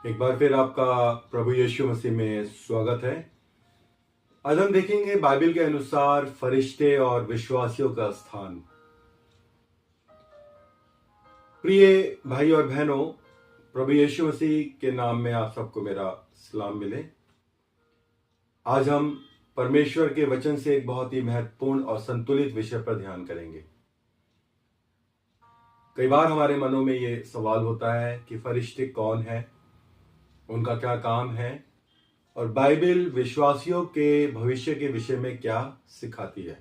एक बार फिर आपका प्रभु यीशु मसीह में स्वागत है। आज हम देखेंगे बाइबल के अनुसार फरिश्ते और विश्वासियों का स्थान। प्रिय भाई और बहनों, प्रभु यीशु मसीह के नाम में आप सबको मेरा सलाम मिले। आज हम परमेश्वर के वचन से एक बहुत ही महत्वपूर्ण और संतुलित विषय पर ध्यान करेंगे। कई बार हमारे मनों में ये सवाल होता है कि फरिश्ते कौन है, उनका क्या काम है और बाइबल विश्वासियों के भविष्य के विषय में क्या सिखाती है।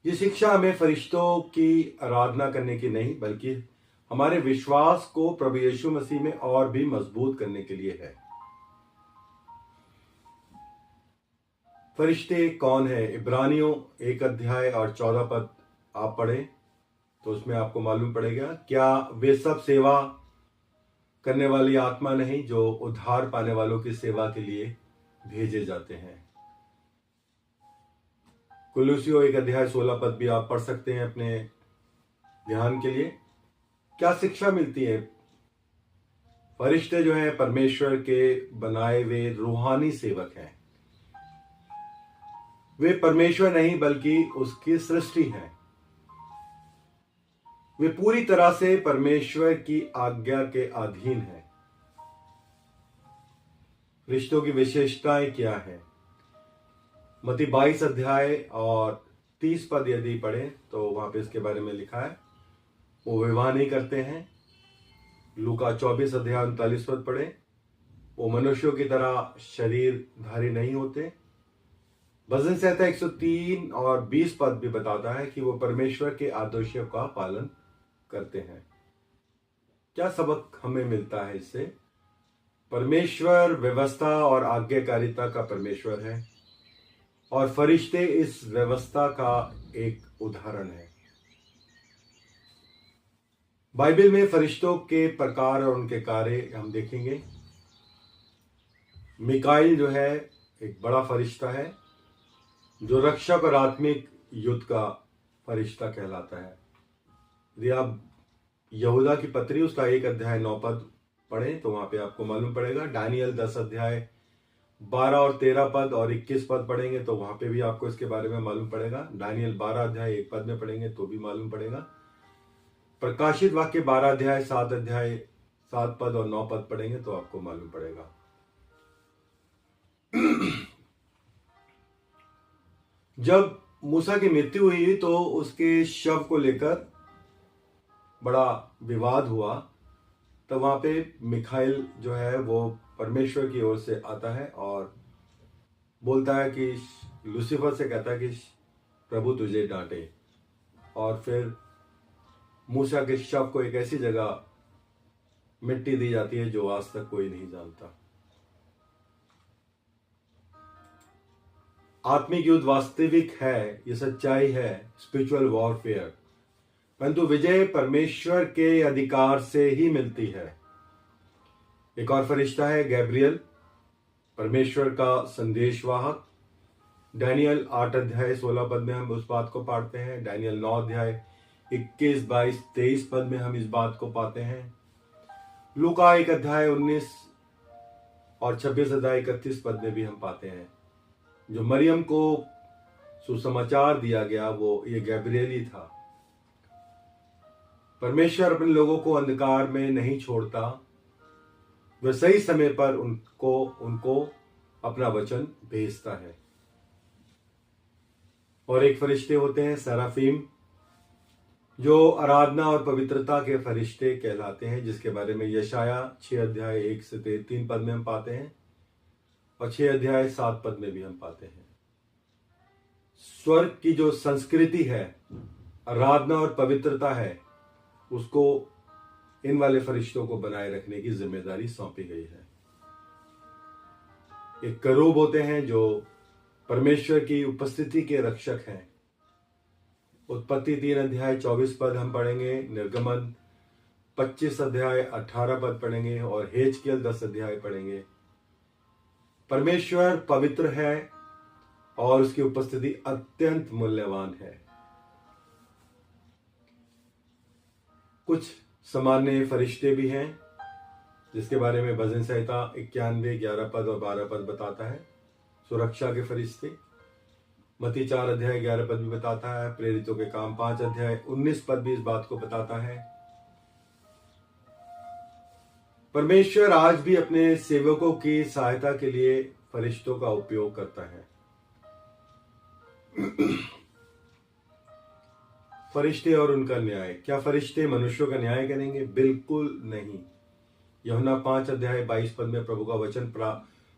ये शिक्षा हमें फरिश्तों की आराधना करने की नहीं, बल्कि हमारे विश्वास को प्रभु यीशु मसीह में और भी मजबूत करने के लिए है। फरिश्ते कौन है? इब्रानियों 1 अध्याय और 14 पद आप पढ़े तो उसमें आपको मालूम पड़ेगा, क्या वे सब सेवा करने वाली आत्मा नहीं जो उद्धार पाने वालों की सेवा के लिए भेजे जाते हैं। कुलुसियों 1 अध्याय 16 पद भी आप पढ़ सकते हैं अपने ध्यान के लिए। क्या शिक्षा मिलती है? फरिश्ते जो हैं परमेश्वर के बनाए हुए रूहानी सेवक हैं। वे परमेश्वर नहीं बल्कि उसकी सृष्टि है। वे पूरी तरह से परमेश्वर की आज्ञा के अधीन है। फरिश्तों की विशेषताएं क्या है? मत्ती 22 अध्याय और 30 पद यदि पढ़े तो वहां पे इसके बारे में लिखा है, वो विवाह नहीं करते हैं। लूका 24 अध्याय 39 पद पढ़े, वो मनुष्यों की तरह शरीरधारी नहीं होते। भजन संहिता 103 और 20 पद भी बताता है कि वो परमेश्वर के आदेशों का पालन करते हैं। क्या सबक हमें मिलता है इससे? परमेश्वर व्यवस्था और आज्ञाकारिता का परमेश्वर है और फरिश्ते इस व्यवस्था का एक उदाहरण है। बाइबल में फरिश्तों के प्रकार और उनके कार्य हम देखेंगे। मिकाइल जो है एक बड़ा फरिश्ता है जो रक्षक और आत्मिक युद्ध का फरिश्ता कहलाता है। यदि आप यहूदा की पत्री उसका 1 अध्याय 9 पद पढ़ें तो वहां पे आपको मालूम पड़ेगा। दानियल 10 अध्याय 12 और 13 पद और 21 पद पढ़ेंगे तो वहां पे भी आपको इसके बारे में मालूम पड़ेगा। दानियल 12 अध्याय 1 पद में पढ़ेंगे तो भी मालूम पड़ेगा। प्रकाशित वाक्य 12 अध्याय 7 पद और 9 पद पढ़ेंगे तो आपको मालूम पड़ेगा। जब मूसा की मृत्यु हुई तो उसके शव को लेकर बड़ा विवाद हुआ। तो वहां पे मिखाइल जो है वो परमेश्वर की ओर से आता है और बोलता है कि लूसीफर से कहता है कि प्रभु तुझे डांटे, और फिर मूसा के शव को एक ऐसी जगह मिट्टी दी जाती है जो आज तक कोई नहीं जानता। आत्मिक युद्ध वास्तविक है, ये सच्चाई है, स्पिरिचुअल वॉरफेयर, परंतु विजय परमेश्वर के अधिकार से ही मिलती है। एक और फरिश्ता है गैब्रियल, परमेश्वर का संदेशवाहक। डैनियल 8 अध्याय 16 पद में हम उस बात को पढ़ते हैं। डैनियल 9 अध्याय 21, 22, 23 पद में हम इस बात को पाते हैं। लूका 1 अध्याय 19 और 26 अध्याय 31 पद में भी हम पाते हैं। जो मरियम को सुसमाचार दिया गया वो ये गैब्रियल ही था। परमेश्वर अपने लोगों को अंधकार में नहीं छोड़ता, वह सही समय पर उनको अपना वचन भेजता है। और एक फरिश्ते होते हैं सराफीम, जो आराधना और पवित्रता के फरिश्ते कहलाते हैं, जिसके बारे में यशाया 6 अध्याय 1 से 3 पद में हम पाते हैं और 6 अध्याय 7 पद में भी हम पाते हैं। स्वर्ग की जो संस्कृति है, आराधना और पवित्रता है, उसको इन वाले फरिश्तों को बनाए रखने की जिम्मेदारी सौंपी गई है। एक करूब होते हैं जो परमेश्वर की उपस्थिति के रक्षक हैं। उत्पत्ति 3 अध्याय 24 पद हम पढ़ेंगे। निर्गमन 25 अध्याय 18 पद पढ़ेंगे और हेजकेल 10 अध्याय पढ़ेंगे। परमेश्वर पवित्र है और उसकी उपस्थिति अत्यंत मूल्यवान है। कुछ सामान्य फरिश्ते भी हैं जिसके बारे में भजन संहिता 91, 11 पद और 12 पद बताता है। सुरक्षा के फरिश्ते मत्ती 4 अध्याय 11 पद भी बताता है। प्रेरितों के काम 5 अध्याय 19 पद भी इस बात को बताता है। परमेश्वर आज भी अपने सेवकों की सहायता के लिए फरिश्तों का उपयोग करता है। फरिश्ते और उनका न्याय। क्या फरिश्ते मनुष्यों का न्याय करेंगे? बिल्कुल नहीं। यूहन्ना 5 अध्याय 22 पद में प्रभु का वचन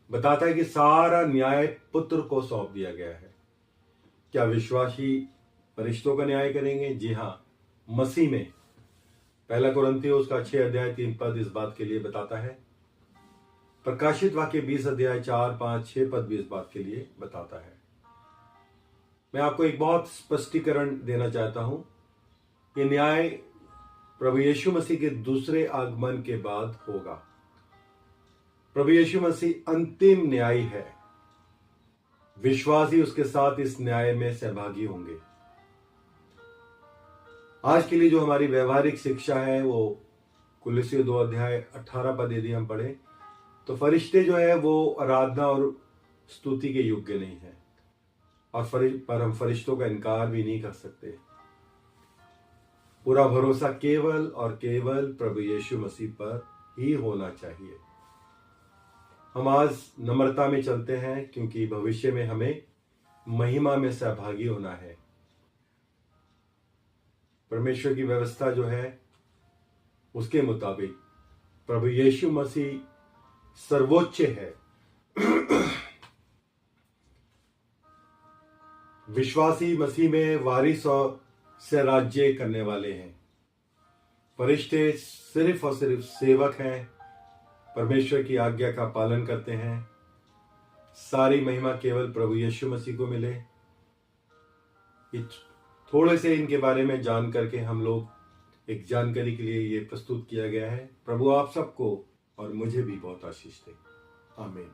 बताता है कि सारा न्याय पुत्र को सौंप दिया गया है। क्या विश्वासी फरिश्तों का न्याय करेंगे? जी हाँ, मसीह में। पहला कुरिन्थियों उसका 6 अध्याय 3 पद इस बात के लिए बताता है। प्रकाशित वाक्य 20 अध्याय 4, 5, 6 पद भी इस बात के लिए बताता है। मैं आपको एक बहुत स्पष्टीकरण देना चाहता हूं कि न्याय प्रभु यीशु मसीह के दूसरे आगमन के बाद होगा। प्रभु यीशु मसीह अंतिम न्यायी है। विश्वासी उसके साथ इस न्याय में सहभागी होंगे। आज के लिए जो हमारी व्यवहारिक शिक्षा है वो कुलुस्सियों 2 अध्याय 18 पद यदि हम पढ़े तो फरिश्ते जो है वो आराधना और स्तुति के योग्य नहीं है, और पर हम फरिश्तों का इनकार भी नहीं कर सकते। पूरा भरोसा केवल और केवल प्रभु यीशु मसीह पर ही होना चाहिए। हम आज नम्रता में चलते हैं क्योंकि भविष्य में हमें महिमा में सहभागी होना है। परमेश्वर की व्यवस्था जो है उसके मुताबिक प्रभु यीशु मसीह सर्वोच्च है। विश्वासी मसीह में वारिस और राज्य करने वाले हैं। फरिश्ते सिर्फ और सिर्फ सेवक हैं, परमेश्वर की आज्ञा का पालन करते हैं। सारी महिमा केवल प्रभु यीशु मसीह को मिले। थोड़े से इनके बारे में जान करके हम लोग एक जानकारी के लिए ये प्रस्तुत किया गया है। प्रभु आप सबको और मुझे भी बहुत आशीष दे। आमीन।